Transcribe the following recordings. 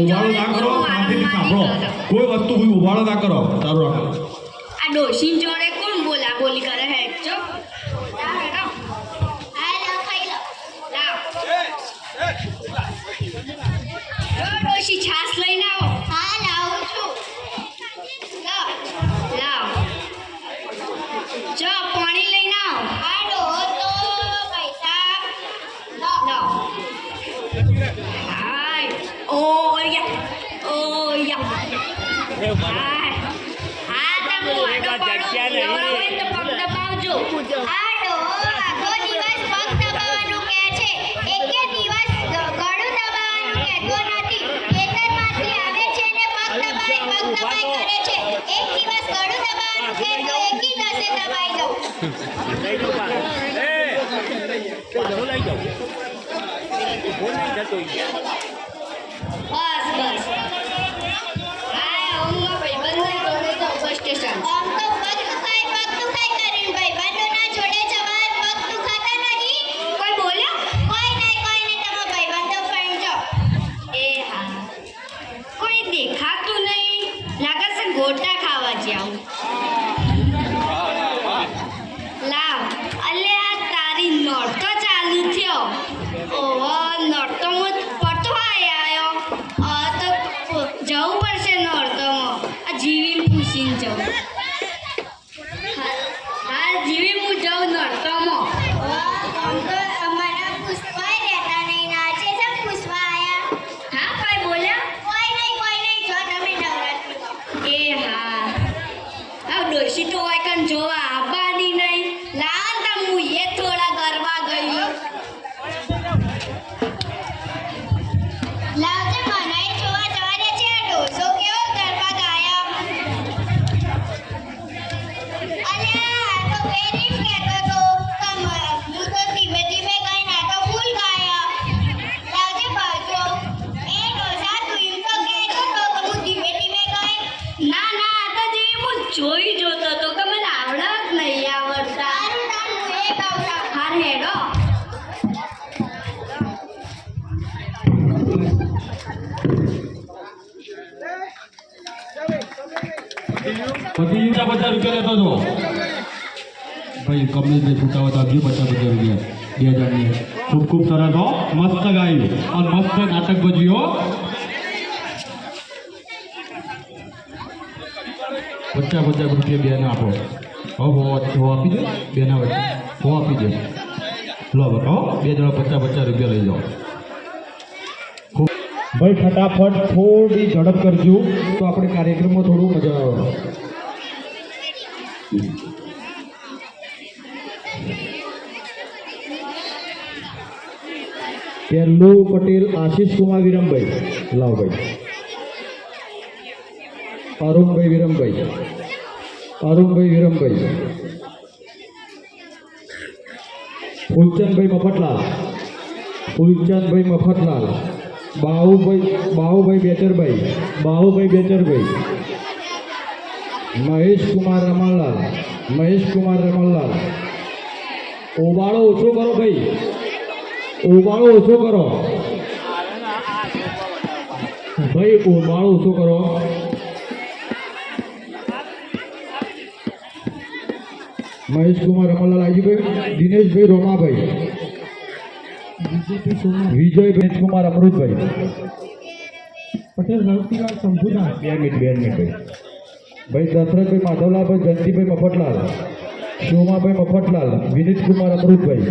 ઉભાળો ના કરો, શાંતિથી સાંભળો. કોઈ વસ્તુ કોઈ ઉભાળો ના કરો. સારું રાખો. આ ડોશીન જોડે કોણ બોલા બોલી કરે હે? ચો ડોશી છાસ લઈને આવો. હા લાવું છું. લાવ ચો પાણી લઈને આવો. આ ડોહો તો પૈસા લાવ હાય ઓ યા હાય હા તમે વાટો પાડો લેવા હોય તો પગ દબાવજો. આ ડોહો આખો દિવસ પગ દબાવવાનું કહે છે. એકે દિવસ ગળું દબાવવાનું કહેતો નથી. ખેતરમાંથી આવે છે ને પગ દબાઈ કરે છે. એક દિવસ ગળું દબાવવાનું કહે તો એકી દસે દબાઈ દઉં. બસ બસ હાય હું ભાઈબંધને જોડે જાઉં બસ સ્ટેશન. આમ તો પગ દુખાય કરીને ભાઈબંધોના જોડે જવાય. પગ દુખાતા નહીં. કોઈ બોલ્યો? કોઈ નહીં તમે ભાઈબંધો ફ્રેન્ડ છો. એ હા કોઈ દેખાતું નહીં. લાગે છે ગોટા ખાવા જાઉં. લાવ અલે આ તારી નોરતો ચાલુ થયો. ઓહો નોરતો હું પડતો આવ્યો. તો જવું પડશે નોરતોમાં. આ જીવી પૂછીને જવું. હા જીવી હું જાઉં નોરતોમાં. આમ તો મને પૂછવાય રહેતા નહીં. નાચે છે પૂછવા આયા. હા કોઈ બોલ્યા? કોઈ નહીં જો તમે નવરાત્રિમાં. એ હા હા ડોશી તો હોય કન જોવા આવવાની નહીં. લાવ તા હું એ થોડા ગરબા ગઈ. લાવજે મને જોવા જવા દે છે. આ ડોસો કેવો ગરબા ગાયા. અલ્યા આ તો પેરીમ કહેતો તો હું તો ધીમે ધીમે ગાઈને આ તો ફૂલ ગાયા. લાવજે બાજુ. એ ડોસા તું એમ તો કહેતો તો કે હું ધીમે ધીમે ગાય. ના ના આ તો જે હું જોઈ જોતો તો કે મને આવડે જ નહીં આવડતા. તારું નામ હું એ ગાવડા. હાર હેડો. પછી 50 રૂપિયા લેતો હતો ભાઈ. કમલેશભાઈ છૂટા હતા 50 રૂપિયા 2000 ખૂબ ખૂબ સરસ હો. મસ્ત ગાયું અને મસ્ત નાટક ભજ્યું હો. 50 રૂપિયા બેને આપો. હો આપી દો. બેના વચ્ચે હો આપી દો. લો બતાવો 2 જણા 50 રૂપિયા લઈ જાઓ. ભાઈ ફટાફટ થોડી ઝડપ કરજો તો આપણે કાર્યક્રમમાં થોડું મજા આવે. પહેલું પટેલ આશીષ કુમાર વિરમભાઈ. લાવ ભાઈ. અરુણભાઈ વિરમભાઈ. ફૂલચંદભાઈ મફતલાલ. બાહુભાઈ બેચરભાઈ. મહેશ કુમાર રમણલાલ. ઓબાળો ઓછો કરો ભાઈ. ઓબાળો ઓછો કરો. મહેશ કુમાર રમણલાલ આજીભાઈ. દિનેશભાઈ રોમાભાઈ. વિજયભાઈ કુમાર અમૃતભાઈ. પટેલ રણતીલાલ શંભુદાસ. 2 મિનિટ ભાઈ. દશરથભાઈ માધવલાલભાઈ. જયંતિભાઈ મફતલાલ. શોમાભાઈ મફતલાલ. વિનીત કુમાર અમૃતભાઈ.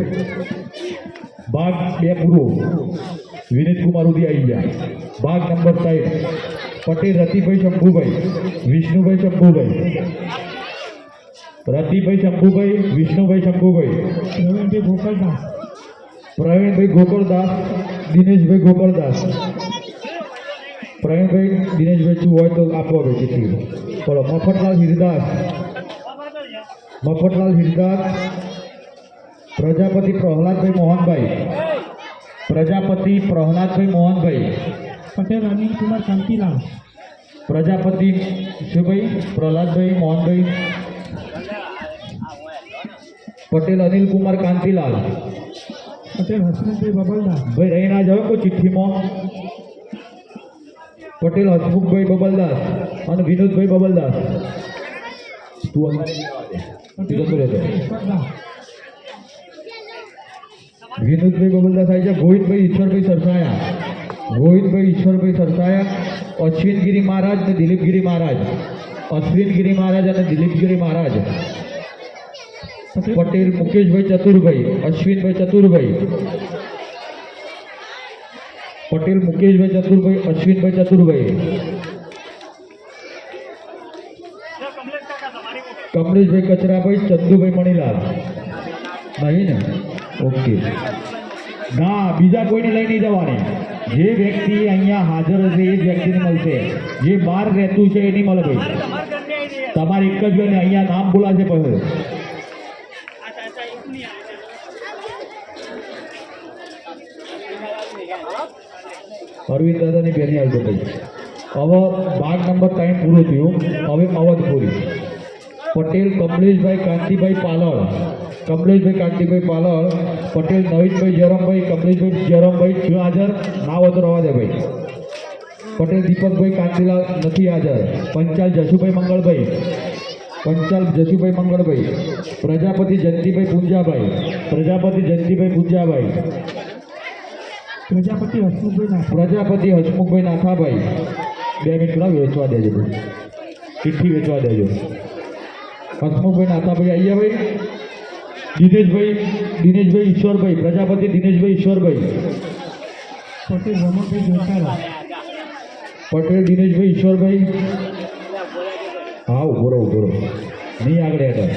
ભાગ 2 પૂરો. વિનીત કુમાર ઉદી આવી ગયા. ભાગ નંબર 7 પટેલ રતિભાઈ શંભુભાઈ. વિષ્ણુભાઈ શંભુભાઈ. વિષ્ણુભાઈ શંભુભાઈ. પ્રવીણભાઈ ગોકળદાસ. દિનેશભાઈ ગોકળદાસ. દિનેશભાઈ શું હોય તો આપો ભાઈ કેટલી. બોલો. મફતલાલ હિરદાસ. પ્રજાપતિ પ્રહલાદભાઈ મોહનભાઈ. પટેલ અનિલ કુમાર કાંતિલાલ. પ્રજાપતિ શું ભાઈ? પ્રહલાદભાઈ મોહનભાઈ. પટેલ અનિલ કુમાર કાંતિલાલ. પટેલ હસમુખભાઈ બબલદાસ. ભાઈ રહી ના જાવ કોઈ ચિઠ્ઠીમાં. પટેલ હસમુખભાઈ બબલદાસ અને વિનોદભાઈ બબલદાસ. તું અંદર જતો રહેતો. વિનોદભાઈ બબલદાસ આવી છે. ગોવિંદભાઈ ઈશ્વરભાઈ સરસાયા. ગોવિંદભાઈ ઈશ્વરભાઈ સરસાયા. અશ્વિનગીરી મહારાજ અને દિલીપગીરી મહારાજ. અશ્વિનગીરી મહારાજ અને દિલીપગીરી મહારાજ. પટેલ મુકેશભાઈ ચતુરભાઈ. અશ્વિનભાઈ ચતુરભાઈ. પટેલ મુકેશભાઈ ચતુરભાઈ. અશ્વિનભાઈ ચતુરભાઈ. કમલેશભાઈ કચરાભાઈ. ચંદુભાઈ મણીલાલ. નહીં ને? ઓકે. ના, બીજા કોઈને લઈ નહીં જવાની. જે વ્યક્તિ અહીંયા હાજર હશે એ જ વ્યક્તિને મળશે. જે બહાર રહેતું છે એ નહીં મળે ભાઈ. તમારે એક જ ને અહીંયા નામ બોલાશે પછી. અરવિંદ દાદાની બેની આવજો ભાઈ. હવે ભાગ નંબર 3 પૂરો થયો. હવે અવધપુરી. પટેલ કમલેશભાઈ કાંતિભાઈ પાલળ. કમલેશભાઈ કાંતિભાઈ પાલળ. પટેલ નવીનભાઈ જયરામભાઈ. કમલેશભાઈ જયરામભાઈ જો હાજર ના હોય તો રવા દે ભાઈ. પટેલ દીપકભાઈ કાંતિલાલ નથી હાજર. પંચાલ જશુભાઈ મંગળભાઈ. પંચાલ જશુભાઈ મંગળભાઈ. પ્રજાપતિ જયંતિભાઈ પુંજાભાઈ. પ્રજાપતિ જયંતિભાઈ પુંજાભાઈ. પ્રજાપતિ હસમુખભાઈ નાથાભાઈ. 2 મિનિટ પેલા વેચવા દેજો ભાઈ. ચિઠ્ઠી વેચવા દેજો. હસમુખભાઈ નાથાભાઈ આવી ગયા ભાઈ. દિનેશભાઈ ઈશ્વરભાઈ. પ્રજાપતિ દિનેશભાઈ ઈશ્વરભાઈ. પટેલ રમણભાઈ જોતારા. પટેલ દિનેશભાઈ ઈશ્વરભાઈ. હા ઉભો રહો. નહીં આગળ હેઠળ.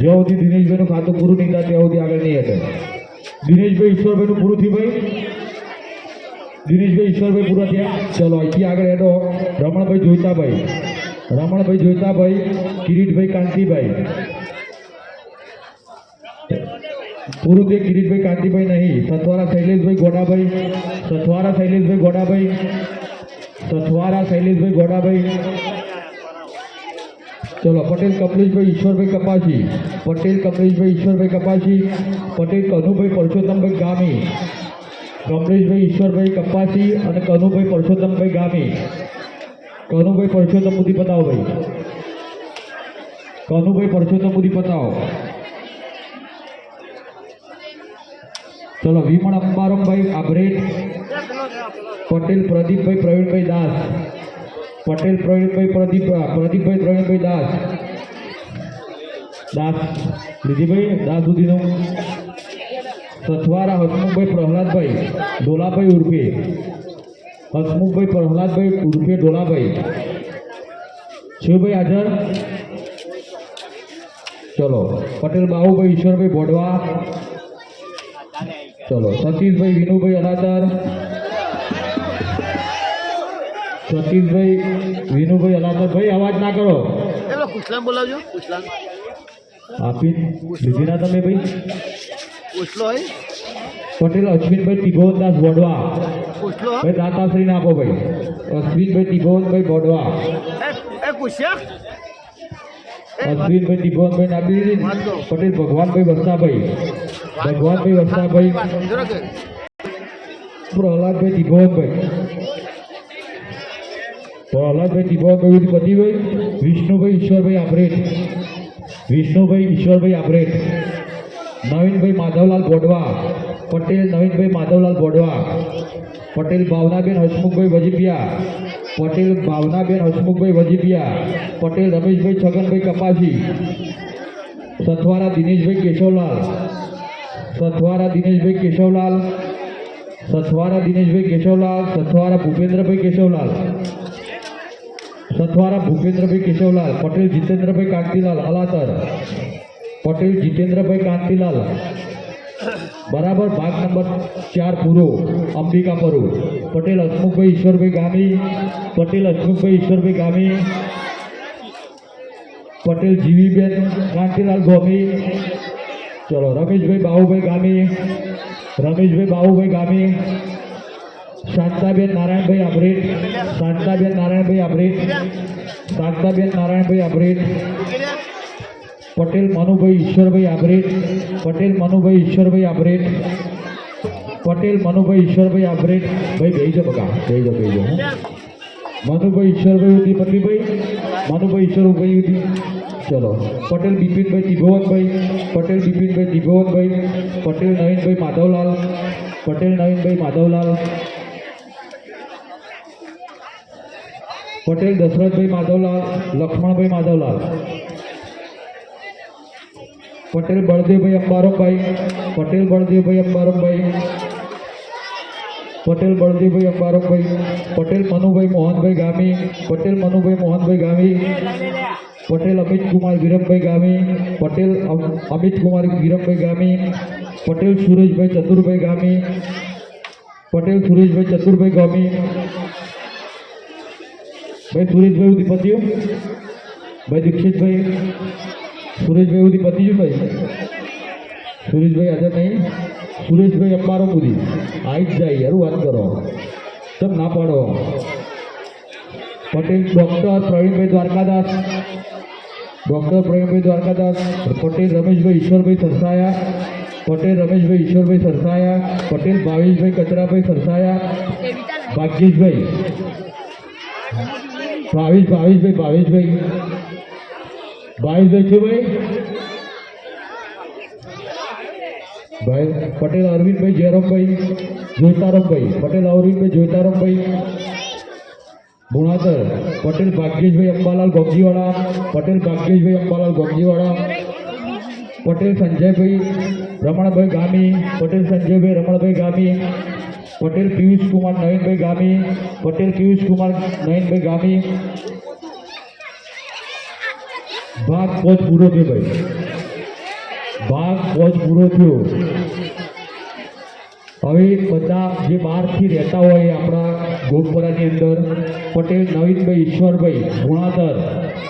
જ્યાં સુધી દિનેશભાઈનું ખાતું પૂરું નહીં થાય ત્યાં સુધી આગળ નહીં હેઠળ. દિનેશભાઈ ઈશ્વરભાઈનું પૂરું થયું ભાઈ. દિનેશભાઈ ઈશ્વરભાઈ પૂરા થયા. ચલો અહીંથી આગળ હેઠો. રમણભાઈ જોઈતાભાઈ. રમણભાઈ જોઈતાભાઈ. કિરીટભાઈ કાંતિભાઈ. પૂરું તે કિરીટભાઈ કાંતિભાઈ નહીં. સથવારા શૈલેષભાઈ ગોડાભાઈ. સથવારા શૈલેષભાઈ ગોડાભાઈ. સથવારા શૈલેષભાઈ ગોડાભાઈ. ચલો પટેલ કમલેશભાઈ ઈશ્વરભાઈ કપાસી. પટેલ કમલેશભાઈ ઈશ્વરભાઈ કપાસી. પટેલ કનુભાઈ પરસોત્તમભાઈ ગામી. કમલેશભાઈ ઈશ્વરભાઈ કપાસી અને કનુભાઈ પરસોત્તમભાઈ ગામી. કનુભાઈ પરસોત્તમ સુધી પતાવો ભાઈ. કનુભાઈ પરસોત્તમ સુધી પતાવો. ચલો વિમણ અંબારમભાઈ આભરેટ. પટેલ પ્રદીપભાઈ પ્રવીણભાઈ દાસ. પટેલ પ્રદીપભાઈ પ્રવીણભાઈ દાસ. લીધીભાઈ દાસ સુધીનું. સથવારા હસમુખભાઈ પ્રહલાદભાઈ ડોલાભાઈ ઉર્ફે. હસમુખભાઈ પ્રહલાદભાઈ ઉર્ફે ડોલાભાઈ. શિવભાઈ હાજર. ચલો પટેલ બાહુભાઈ ઈશ્વરભાઈ બોડવા. ચલો સતીશભાઈ વિનુભાઈ અલાદર. સતીશભાઈ વિનુભાઈ અલાદર. ભાઈ અવાજ ના કરો. કુશલામ બોલાવજો. કુશલામ આપી લીધી ના તમે ભાઈ. કુશલો હોય. પટેલ અશ્વિનભાઈ ત્રિભુવનદાસ બોડવા. કુશલો ભાઈ દાતાશ્રી ના આપો ભાઈ. અશ્વિનભાઈ ત્રિભુવનભાઈ બોડવા. એ કુશ્યા અશ્વિનભાઈ ત્રિભુવનભાઈ ને આપી દીધી. પટેલ ભગવાનભાઈ વસ્તાભાઈ. ભગવાનભાઈ વસ્તાભાઈ. પ્રહલાદભાઈ ત્રિભુવનભાઈ. પ્રહલાદભાઈ ત્રિભુવનભાઈ પતિભાઈ. વિષ્ણુભાઈ ઈશ્વરભાઈ આભરેટ. વિષ્ણુભાઈ ઈશ્વરભાઈ આભરેટ. નવીનભાઈ માધવલાલ બોડવા. પટેલ નવીનભાઈ માધવલાલ બોડવા. પટેલ ભાવનાબેન હસમુખભાઈ વજીપિયા. પટેલ ભાવનાબેન હસમુખભાઈ વજીપિયા. પટેલ રમેશભાઈ છગનભાઈ કપાસી. સથવારા દિનેશભાઈ કેશવલાલ. સથવારા દિનેશભાઈ કેશવલાલ. સથવારા દિનેશભાઈ કેશવલાલ. સથવારા ભૂપેન્દ્રભાઈ કેશવલાલ. સથવારા ભૂપેન્દ્રભાઈ કેશવલાલ. પટેલ જીતેન્દ્રભાઈ કાંતિલાલ અલાતર. પટેલ જીતેન્દ્રભાઈ કાંતિલાલ. બરાબર. ભાગ નંબર 4 પૂરો. અંબિકાપુર. પટેલ હસમુખભાઈ ઈશ્વરભાઈ ગામી. પટેલ હસમુખભાઈ ઈશ્વરભાઈ ગામી. પટેલ જીવીબેન કાંતિલાલ ગોમી. ચલો રમેશભાઈ બાહુભાઈ ગામી. રમેશભાઈ બાહુભાઈ ગામી. શાંતાબેન નારાયણભાઈ આભરેટ. શાંતાબેન નારાયણભાઈ આભરેટ. શાંતાબેન નારાયણભાઈ આભરેટ. પટેલ મનુભાઈ ઈશ્વરભાઈ આભરેટ. પટેલ મનુભાઈ ઈશ્વરભાઈ આભરેટ. પટેલ મનુભાઈ ઈશ્વરભાઈ આભરેટ. ભાઈ બેસી જાઓ બકા. બેસી જાઓ. મનુભાઈ ઈશ્વરભાઈ ઉદી પટલીભાઈ, મનુભાઈ ઈશ્વરભાઈ ઉદી. ચલો પટેલ બિપિનભાઈ ત્રિભુવનભાઈ, પટેલ બિપિનભાઈ ત્રિભુવનભાઈ, પટેલ નવીનભાઈ માધવલાલ, પટેલ નવીનભાઈ માધવલાલ, પટેલ દશરથભાઈ માધવલાલ, લક્ષ્મણભાઈ માધવલાલ, પટેલ બળદેવભાઈ અંબારમભાઈ, પટેલ બળદેવભાઈ અંબારમભાઈ, પટેલ બળદેવભાઈ અંબારમભાઈ, પટેલ મનુભાઈ મોહનભાઈ ગામી, પટેલ મનુભાઈ મોહનભાઈ ગામી, પટેલ અમિત કુમાર વિરમભાઈ ગામી, પટેલ અમિત કુમાર વિરમભાઈ ગામી, પટેલ સુરેશભાઈ ચતુરભાઈ ગામી, પટેલ સુરેશભાઈ ચતુરભાઈ ગામી. ભાઈ સુરેશભાઈ ઉદી પત્યું, ભાઈ દીક્ષિતભાઈ, સુરેશભાઈ ઉદી પતી ગયું ભાઈ, સુરેશભાઈ આજે નહીં, સુરેશભાઈ અંબારો ઉદી આવી જ જાય યાર, વાત કરો તમ ના પાડો. પટેલ ડૉક્ટર પ્રવીણભાઈ દ્વારકાદાસ, ડૉક્ટર પ્રવીણભાઈ દ્વારકાદાસ, પટેલ રમેશભાઈ ઈશ્વરભાઈ સરસાયા, પટેલ રમેશભાઈ ઈશ્વરભાઈ સરસાયા, પટેલ ભાવેશભાઈ કચરાભાઈ સરસાયા, ભાગ્યેશભાઈ ભાવેશભાઈ ભાવેશભાઈ છે ભાઈ, ભાઈ પટેલ અરવિંદભાઈ જયરામભાઈ જોતારામભાઈ, પટેલ અરવિંદભાઈ જોતારામભાઈ ભુણાતર, પટેલ ભાગ્યેશભાઈ અંબાલાલ ગોગજીવાડા, પટેલ ભાગ્યેશભાઈ અંબાલાલ ગોગજીવાડા, પટેલ સંજયભાઈ રમણભાઈ ગામી, પટેલ સંજયભાઈ રમણભાઈ ગામી, પટેલ પિયુષ કુમાર નવીનભાઈ ગામી, પટેલ પિયુષ કુમાર નવીનભાઈ ગામી. ભાગ પોચ પૂરો થયો ભાઈ, ભાગ પોચ પૂરો થયો. હવે બધા જે બહારથી રહેતા હોય આપણા ગોપપરાની અંદર, પટેલ નવીનભાઈ ઈશ્વરભાઈ ભુણાતર,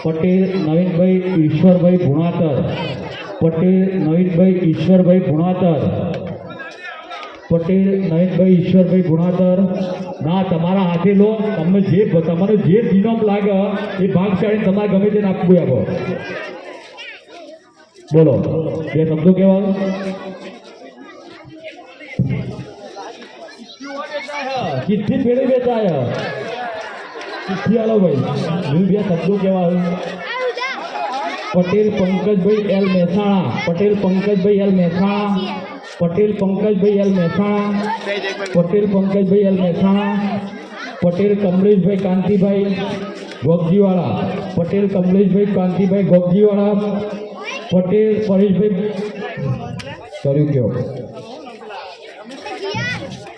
પટેલ નવીનભાઈ ઈશ્વરભાઈ ભુણાતર, પટેલ નવીનભાઈ ઈશ્વરભાઈ ભુણાતર, પટેલ નવીનભાઈ ઈશ્વરભાઈ ભુણાતર. ના તમારા હાથે લો, તમને જે દિનમ લાગે એ ભાગશાળી તમારે ગમે તે નાખવું આપો. બોલો બે શબ્દો કહેવા. ચિઠ્ઠી પેઢી બેચાય, ચિઠ્ઠી આલો ભાઈ, હું બે શબ્દો કહેવા. પટેલ પંકજભાઈ એલ મહેસાણા, પટેલ પંકજભાઈ એલ મહેસાણા, પટેલ પંકજભાઈ એલ મહેસાણા, પટેલ પંકજભાઈ એલ મહેસાણા, પટેલ કમલેશભાઈ કાંતિભાઈ ગોગજીવાડા, પટેલ કમલેશભાઈ કાંતિભાઈ ગોગજીવાડા, પટેલ પરેશભાઈ કર્યું કયો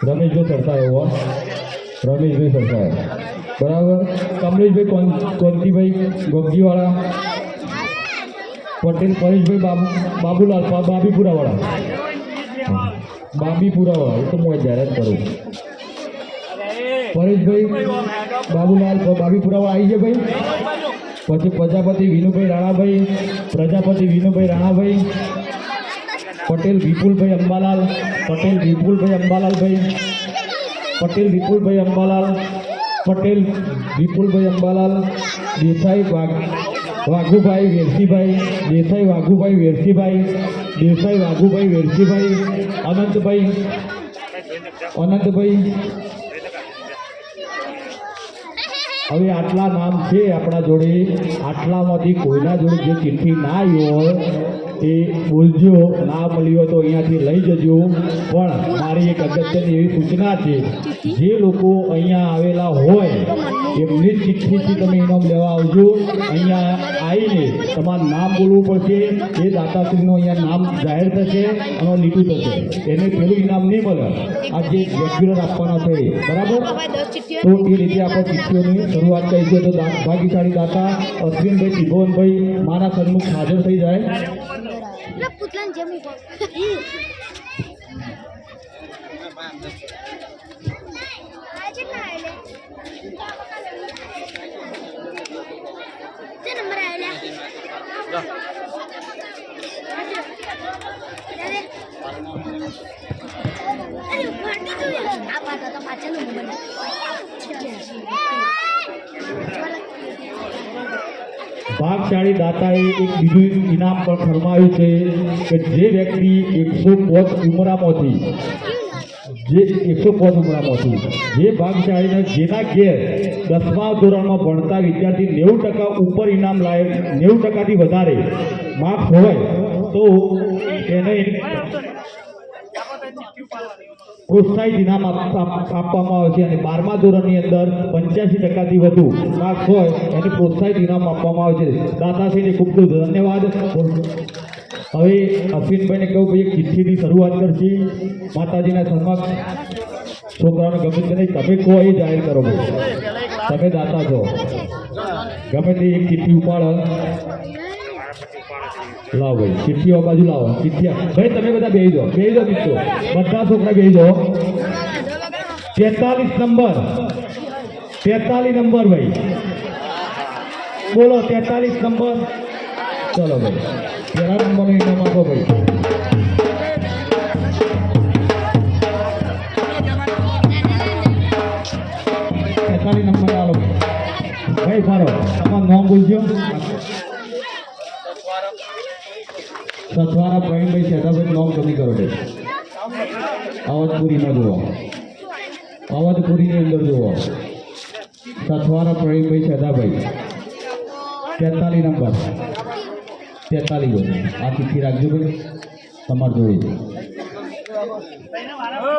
રમેશભાઈ સરસાયો, રમેશભાઈ સરસાયો બરાબર. કમલેશભાઈ કોંતીભાઈ ગોગજીવાડા, પટેલ પરેશભાઈ બાબુલાલ બાબીપુરાવાળા, બાબીપુરાવાળા એ તો હું જાહેરાત કરું. પરેશભાઈ બાબુલાલ બાબીપુરાવાળા આવી જાય ભાઈ. પછી પ્રજાપતિ વિનુભાઈ રાણાભાઈ, પ્રજાપતિ વિનુભાઈ રાણાભાઈ, પટેલ વિપુલભાઈ અંબાલાલ, પટેલ વિપુલભાઈ અંબાલાલભાઈ, પટેલ વિપુલભાઈ અંબાલાલ, પટેલ વિપુલભાઈ અંબાલાલ, દેસાઈ વાઘુભાઈ વેરસીભાઈ, દેસાઈ વાઘુભાઈ વેરસીભાઈ, દેસાઈ વાઘુભાઈ વેરસીભાઈ, અનંતભાઈ અનંતભાઈ. હવે આટલા નામ છે આપણા જોડે, આટલામાંથી કોઈના જોડે જે ચિઠ્ઠી ના આવી હોય એ બોલજો, ના મળી હોય તો અહીંયાથી લઈ જજો. પણ મારી એક અગત્યની એવી સૂચના છે, જે લોકો અહીંયા આવેલા હોય એમની જ ચિઠ્ઠીથી તમે ઇનામ લેવા આવજો. અહીંયા આવીને તમારું નામ બોલવું પડશે, એ દાતાશ્રીનું અહીંયા નામ જાહેર થશે અને લીટું થશે, એને પેલું ઇનામ નહીં મળે. આ જે રેગ્યુલર આપવાના છે બરાબર. તો એ રીતે આપણે ચિઠ્ઠીઓની શરૂઆત કરીશું. તો ભાગ્યશાળી દાતા અશ્વિનભાઈ ત્રિભુવનભાઈ મારા સન્મુખ હાજર થઈ જાય. ભાગશાળી દાતાએ એક બીજું ઇનામ પણ ફરમાવ્યું છે કે જે વ્યક્તિ 105 ઉંમરામાંથી જે 105 ઉમરામાંથી જે ભાગશાળીને જેના ઘેર 10મા ધોરણમાં ભણતા વિદ્યાર્થી 90% ઉપર ઇનામ લાયક 90%થી વધારે માર્ક્સ હોય તો એને પ્રોત્સાહિત ઇનામ આપવામાં આવે છે અને 12મા ધોરણની અંદર 85%થી વધુ માર્ક્સ હોય એને પ્રોત્સાહિત ઇનામ આપવામાં આવે છે. દાતાશ્રીને ખૂબ ખૂબ ધન્યવાદ. હવે અશ્વિનભાઈને કહું ભાઈ એક ચિઠ્ઠીથી શરૂઆત કરશે. માતાજીના સમક્ષ છોકરાઓને ગમે તે નહીં તમે કહો એ જાહેર કરો ભાઈ. તમે દાતા છો, ગમે તે એક ચિઠ્ઠી ઉપાડો. લાવો ભાઈ ચિઠ્ઠીઓ બાજુ લાવો. ચિઠ્ઠી ભાઈ તમે બધા બેસી જાઓ મિત્રો, બધા છોકરા બેસી જાઓ. 43 નંબર ભાઈ બોલો. 43 નંબર. ચલો ભાઈ પહેલા નંબરનો ઇનામ આપો ભાઈ. નંબર આલો ભાઈ. સારો તમારું નામ બોલજો. સથવારા પ્રવીણભાઈ શેઠાભાઈ નામ કમી કરો ભાઈ. અવધપુરીમાં જુઓ, અવધપુરીની અંદર જુઓ. સથવારા પ્રવીણભાઈ શેઠાભાઈ 43 નંબર. 43 આ ચિઠ્ઠી રાખજો ભાઈ તમારે જોડે.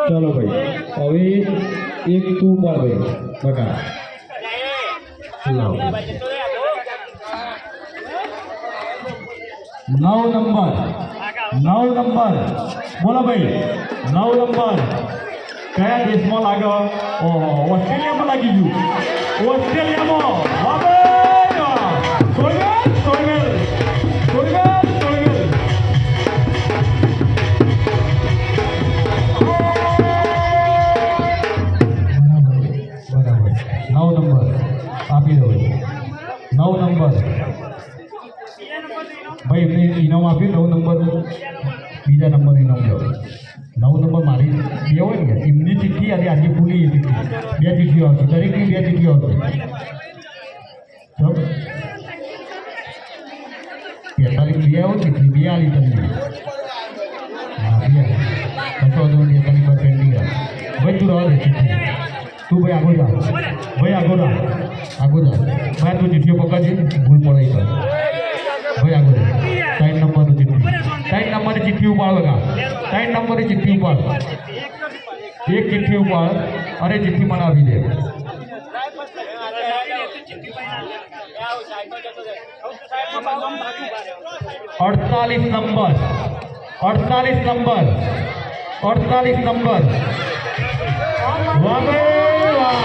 ચલો ભાઈ હવે એક તું પર ભાઈ બકા લાવો. 9 નંબર બોલો ભાઈ. 9 નંબર કયા દેશમાં લાગે? ઓહો ઓસ્ટ્રેલિયામાં લાગી ગયું. ઓસ્ટ્રેલિયામાં વાહ ભાઈ વાહ. સોયલ. આપી દો 9 નંબર ભાઈ એમને ઇનામ આપ્યું. 9 નંબર બીજા નંબર ઇનામ લો. 9 નંબર મારી બે હોય ને એમની ચિઠ્ઠી અને આજે પૂરી ચિઠ્ઠી 2 ચિઠ્ઠીઓ આવશે. દરેકની 2 ચિઠ્ઠીઓ આવશે. 45 બે આવો ચિઠ્ઠી 2 આલી તમને. હા 2 કશો વાંધો નહીં. 45 પર પેન્ડિંગ ભાઈ તું રહેવા દે ચિઠ્ઠી. તું ભાઈ આગળ જા ભાઈ, આગળ જા ભાઈ. તું ચિઠ્ઠીઓ પકડજે ભૂલ પડે તો ભાઈ આગળ. 3 નંબરની ચિઠ્ઠી. 3 નંબરની ચિઠ્ઠી ઉપાડ બગા. 3 નંબરની ચિઠ્ઠી ઉપાડ. એક ચિઠ્ઠી ઉપાડ. અરે ચિઠ્ઠી મને આપી દે. 48 નંબર. 48 નંબર. વાહ ભાઈ વાહ.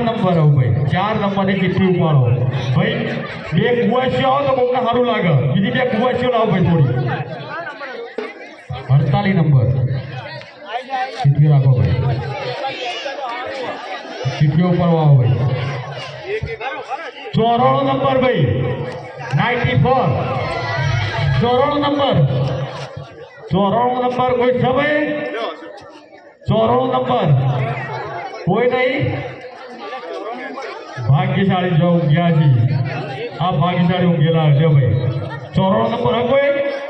નંબર આવું ભાઈ. 4 નંબરની ચિઠ્ઠી ઉપાડો ભાઈ. 2 કુવાસીઓ આવો તો બહુ સારું લાગે. બીજી 2 કુવાસીઓ લાવો ભાઈ થોડી. 48 નંબર ચિઠ્ઠી રાખો ભાઈ. ચિઠ્ઠીઓ ઉપાડો આવો ભાઈ. 94 નંબર ભાઈ. 94 નંબર. 94 નંબર કોઈ છે ભાઈ? 94 નંબર કોઈ નહીં? ભાગ્યશાળી જો ઊંઘ્યા છે. આ ભાગ્યશાળી ઊંઘેલા છે ભાઈ. 94 નંબર હા કોઈ?